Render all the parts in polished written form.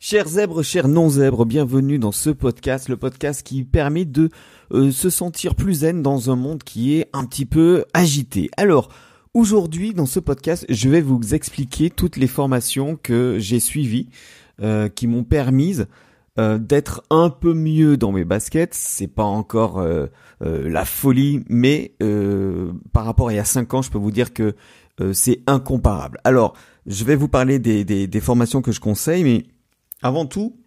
Chers zèbres, chers non-zèbres, bienvenue dans ce podcast, le podcast qui permet de se sentir plus zen dans un monde qui est un petit peu agité. Alors, aujourd'hui, dans ce podcast, je vais vous expliquer toutes les formations que j'ai suivies, qui m'ont permise d'être un peu mieux dans mes baskets. C'est pas encore la folie, mais par rapport à il y a 5 ans, je peux vous dire que c'est incomparable. Alors, je vais vous parler des formations que je conseille, mais avant tout,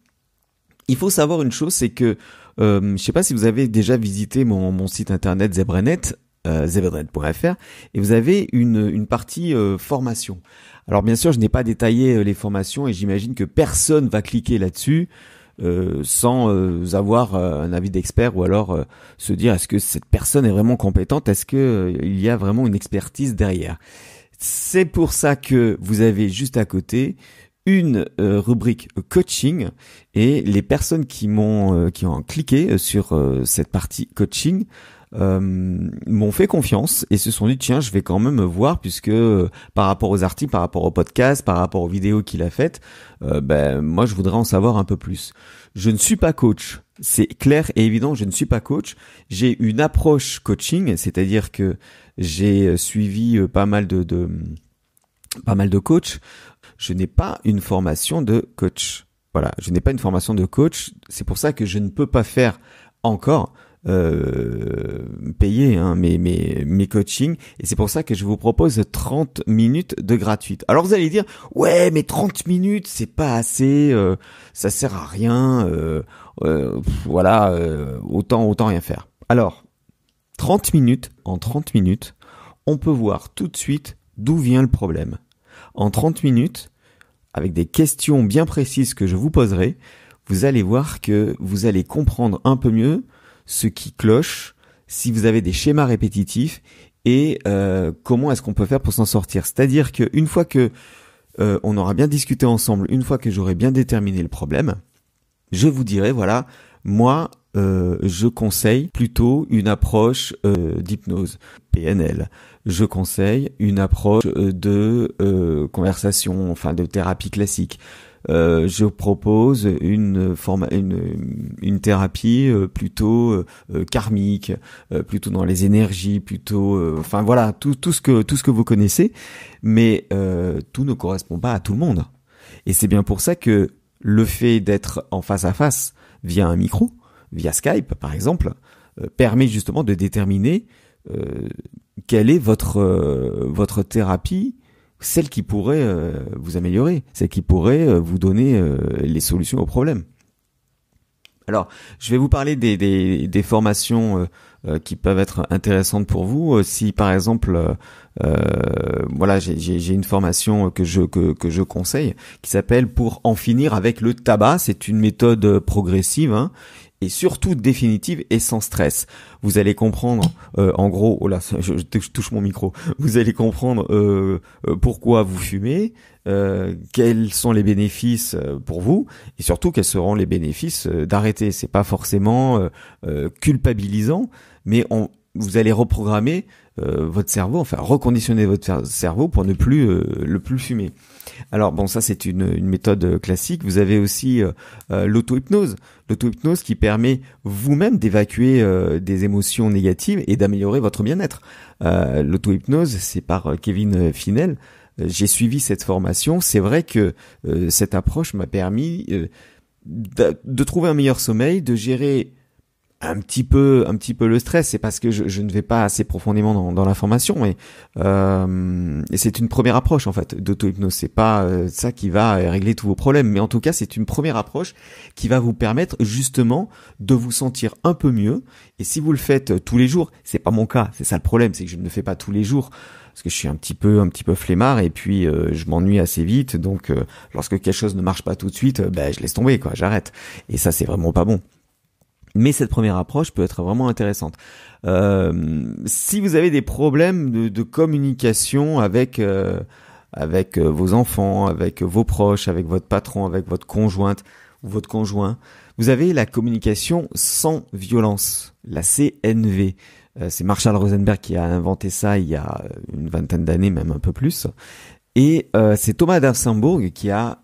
il faut savoir une chose, c'est que je sais pas si vous avez déjà visité mon site internet Zebranet, zebranet.fr, et vous avez une partie formation. Alors bien sûr, je n'ai pas détaillé les formations et j'imagine que personne va cliquer là-dessus sans avoir un avis d'expert ou alors se dire est-ce que cette personne est vraiment compétente, est-ce que il y a vraiment une expertise derrière. C'est pour ça que vous avez juste à côté une rubrique coaching, et les personnes qui ont cliqué sur cette partie coaching m'ont fait confiance et se sont dit tiens, je vais quand même voir, puisque par rapport aux articles, par rapport au podcast, par rapport aux vidéos qu'il a faites, moi je voudrais en savoir un peu plus. Je ne suis pas coach, c'est clair et évident, je ne suis pas coach. J'ai une approche coaching, c'est-à-dire que j'ai suivi pas mal de coachs. Je n'ai pas une formation de coach. Voilà, je n'ai pas une formation de coach. C'est pour ça que je ne peux pas faire encore payer mes coachings. Et c'est pour ça que je vous propose 30 minutes de gratuite. Alors vous allez dire, ouais, mais 30 minutes, c'est pas assez, ça sert à rien. Autant rien faire. Alors, 30 minutes, en 30 minutes, on peut voir tout de suite d'où vient le problème. En 30 minutes, avec des questions bien précises que je vous poserai, vous allez voir que vous allez comprendre un peu mieux ce qui cloche, si vous avez des schémas répétitifs et comment est-ce qu'on peut faire pour s'en sortir. C'est-à-dire qu'une fois que on aura bien discuté ensemble, une fois que j'aurai bien déterminé le problème, je vous dirai, voilà, moi, je conseille plutôt une approche d'hypnose, PNL. Je conseille une approche de conversation, enfin de thérapie classique. Je propose une thérapie plutôt karmique, plutôt dans les énergies, plutôt, enfin voilà, tout ce que vous connaissez, mais tout ne correspond pas à tout le monde. Et c'est bien pour ça que le fait d'être en face à face via un micro, via Skype par exemple, permet justement de déterminer quelle est votre thérapie, celle qui pourrait vous améliorer, celle qui pourrait vous donner les solutions aux problèmes. Alors, je vais vous parler des formations qui peuvent être intéressantes pour vous. Si par exemple, voilà, j'ai une formation que je conseille qui s'appelle Pour en finir avec le tabac. C'est une méthode progressive, hein, et surtout définitive et sans stress. Vous allez comprendre, en gros, oh là, je touche mon micro. Vous allez comprendre pourquoi vous fumez, quels sont les bénéfices pour vous, et surtout quels seront les bénéfices d'arrêter. C'est pas forcément culpabilisant, mais vous allez reprogrammer votre cerveau, enfin reconditionner votre cerveau pour ne plus le plus fumer. Alors bon, ça c'est une méthode classique. Vous avez aussi l'auto-hypnose qui permet vous-même d'évacuer des émotions négatives et d'améliorer votre bien-être. L'auto-hypnose, c'est par Kevin Finel. J'ai suivi cette formation. C'est vrai que cette approche m'a permis de trouver un meilleur sommeil, de gérer un petit peu le stress. C'est parce que je ne vais pas assez profondément dans la formation, mais et c'est une première approche en fait d'auto-hypnose. C'est pas ça qui va régler tous vos problèmes, mais en tout cas c'est une première approche qui va vous permettre justement de vous sentir un peu mieux. Et si vous le faites tous les jours, c'est pas mon cas, c'est ça le problème, c'est que je ne le fais pas tous les jours parce que je suis un petit peu flemmard et puis je m'ennuie assez vite. Donc lorsque quelque chose ne marche pas tout de suite, je laisse tomber quoi, j'arrête. Et ça c'est vraiment pas bon. Mais cette première approche peut être vraiment intéressante. Si vous avez des problèmes de communication avec vos enfants, avec vos proches, avec votre patron, avec votre conjointe ou votre conjoint, vous avez la communication sans violence, la CNV. C'est Marshall Rosenberg qui a inventé ça il y a une 20aine d'années, même un peu plus. Et c'est Thomas d'Arsembourg qui a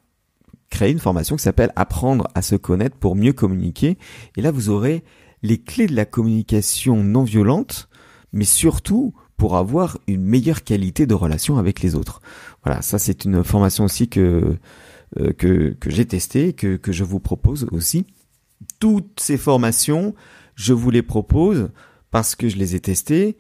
créé une formation qui s'appelle Apprendre à se connaître pour mieux communiquer. Et là, vous aurez les clés de la communication non violente, mais surtout pour avoir une meilleure qualité de relation avec les autres. Voilà, ça c'est une formation aussi que j'ai testée, que je vous propose aussi. Toutes ces formations, je vous les propose parce que je les ai testées.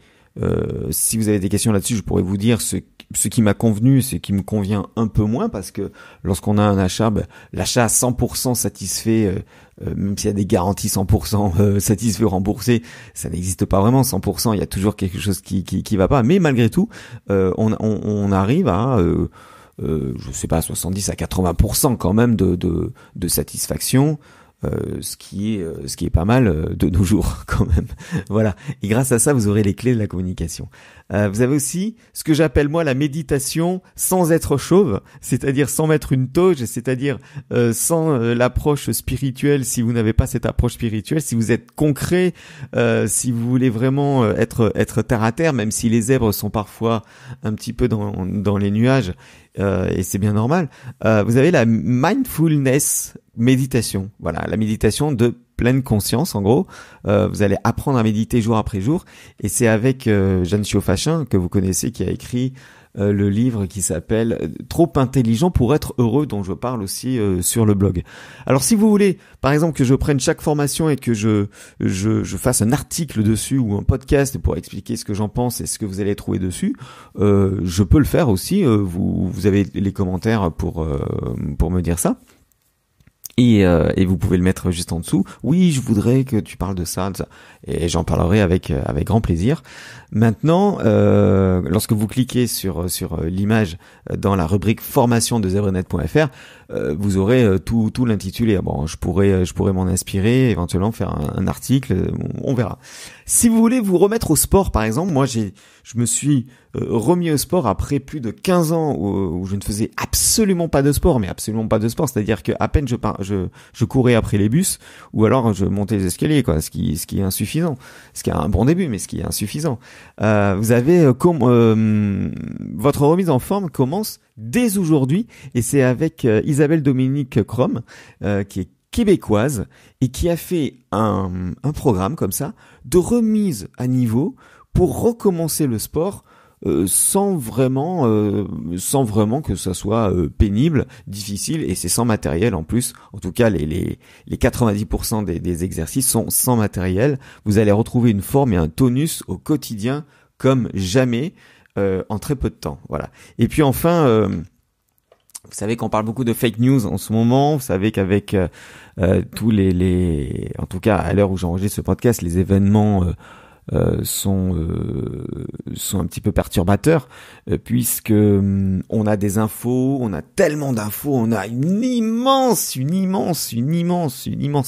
Si vous avez des questions là-dessus, je pourrais vous dire ce qui m'a convenu, ce qui me convient un peu moins, parce que lorsqu'on a un achat, l'achat à 100% satisfait, même s'il y a des garanties 100% satisfait ou remboursé, ça n'existe pas vraiment 100%, il y a toujours quelque chose qui va pas, mais malgré tout, on arrive à je sais pas, 70 à 80% quand même de satisfaction. Ce qui est pas mal de nos jours quand même. Voilà. Et grâce à ça, vous aurez les clés de la communication. Vous avez aussi ce que j'appelle moi la méditation sans être chauve, c'est-à-dire sans mettre une toge, c'est-à-dire sans l'approche spirituelle. Si vous n'avez pas cette approche spirituelle, si vous êtes concret, si vous voulez vraiment être terre à terre, même si les zèbres sont parfois un petit peu dans les nuages. Et c'est bien normal. Vous avez la mindfulness méditation. Voilà, la méditation de pleine conscience, en gros. Vous allez apprendre à méditer jour après jour. Et c'est avec Jeanne Chiot-Fachin, que vous connaissez, qui a écrit le livre qui s'appelle Trop intelligent pour être heureux, dont je parle aussi sur le blog. Alors si vous voulez, par exemple, que je prenne chaque formation et que je fasse un article dessus ou un podcast pour expliquer ce que j'en pense et ce que vous allez trouver dessus, je peux le faire aussi. Vous avez les commentaires pour me dire ça. Et vous pouvez le mettre juste en dessous. Oui, je voudrais que tu parles de ça. Et j'en parlerai avec grand plaisir. Maintenant, lorsque vous cliquez sur l'image dans la rubrique formation de zebrenet.fr, vous aurez tout l'intitulé. Bon, je pourrais m'en inspirer, éventuellement faire un article, on verra. Si vous voulez vous remettre au sport, par exemple, moi je me suis remis au sport après plus de 15 ans où je ne faisais absolument pas de sport, mais absolument pas de sport, c'est-à-dire que à peine je courais après les bus ou alors je montais les escaliers, quoi, ce qui est insuffisant, ce qui est un bon début mais ce qui est insuffisant. Vous avez votre remise en forme commence dès aujourd'hui et c'est avec Isabelle Dominique Crom qui est québécoise et qui a fait un programme comme ça de remise à niveau pour recommencer le sport sans vraiment que ça soit pénible, difficile, et c'est sans matériel en plus. En tout cas, les 90% des exercices sont sans matériel. Vous allez retrouver une forme et un tonus au quotidien comme jamais en très peu de temps. Voilà. Et puis enfin, vous savez qu'on parle beaucoup de fake news en ce moment. Vous savez qu'avec tous en tout cas à l'heure où j'enregistre ce podcast, les événements sont un petit peu perturbateurs puisque on a des infos, on a tellement d'infos, on a une immense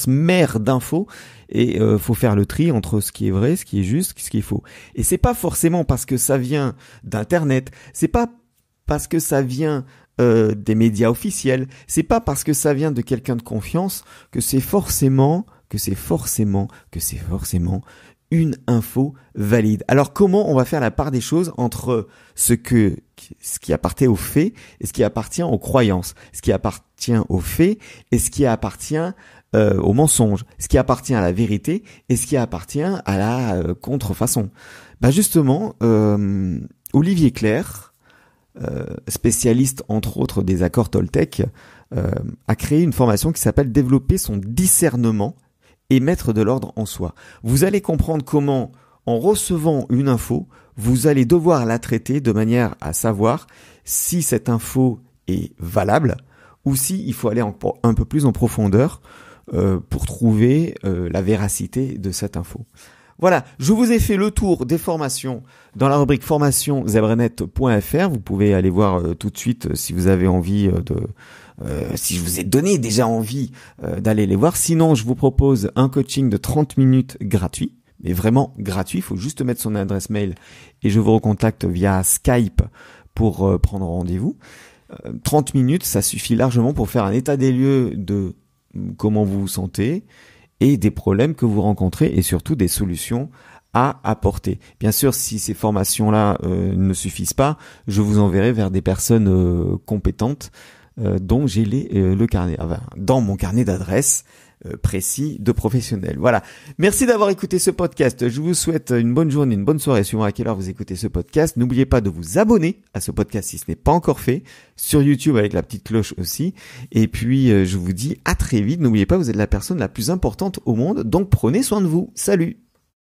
mer d'infos et faut faire le tri entre ce qui est vrai, ce qui est juste, ce qui est faux. Et c'est pas forcément parce que ça vient d'internet, c'est pas parce que ça vient des médias officiels, c'est pas parce que ça vient de quelqu'un de confiance que c'est forcément une info valide. Alors comment on va faire la part des choses entre ce qui appartient aux faits et ce qui appartient aux croyances, ce qui appartient aux faits et ce qui appartient aux mensonges, ce qui appartient à la vérité et ce qui appartient à la contrefaçon. Justement, Olivier Clerc, spécialiste entre autres des accords Toltec, a créé une formation qui s'appelle Développer son discernement et mettre de l'ordre en soi. Vous allez comprendre comment, en recevant une info, vous allez devoir la traiter de manière à savoir si cette info est valable ou si il faut aller un peu plus en profondeur pour trouver la véracité de cette info. Voilà, je vous ai fait le tour des formations dans la rubrique formation zebrenet.fr. Vous pouvez aller voir tout de suite si vous avez envie si je vous ai donné déjà envie d'aller les voir. Sinon, je vous propose un coaching de 30 minutes gratuit, mais vraiment gratuit. Il faut juste mettre son adresse mail et je vous recontacte via Skype pour prendre rendez-vous. 30 minutes, ça suffit largement pour faire un état des lieux de comment vous vous sentez et des problèmes que vous rencontrez et surtout des solutions à apporter. Bien sûr, si ces formations-là ne suffisent pas, je vous enverrai vers des personnes compétentes dont j'ai le carnet, dans mon carnet d'adresses précis de professionnels. Voilà. Merci d'avoir écouté ce podcast. Je vous souhaite une bonne journée, une bonne soirée suivant à quelle heure vous écoutez ce podcast. N'oubliez pas de vous abonner à ce podcast si ce n'est pas encore fait, sur YouTube avec la petite cloche aussi. Et puis je vous dis à très vite. N'oubliez pas, vous êtes la personne la plus importante au monde, donc prenez soin de vous. Salut!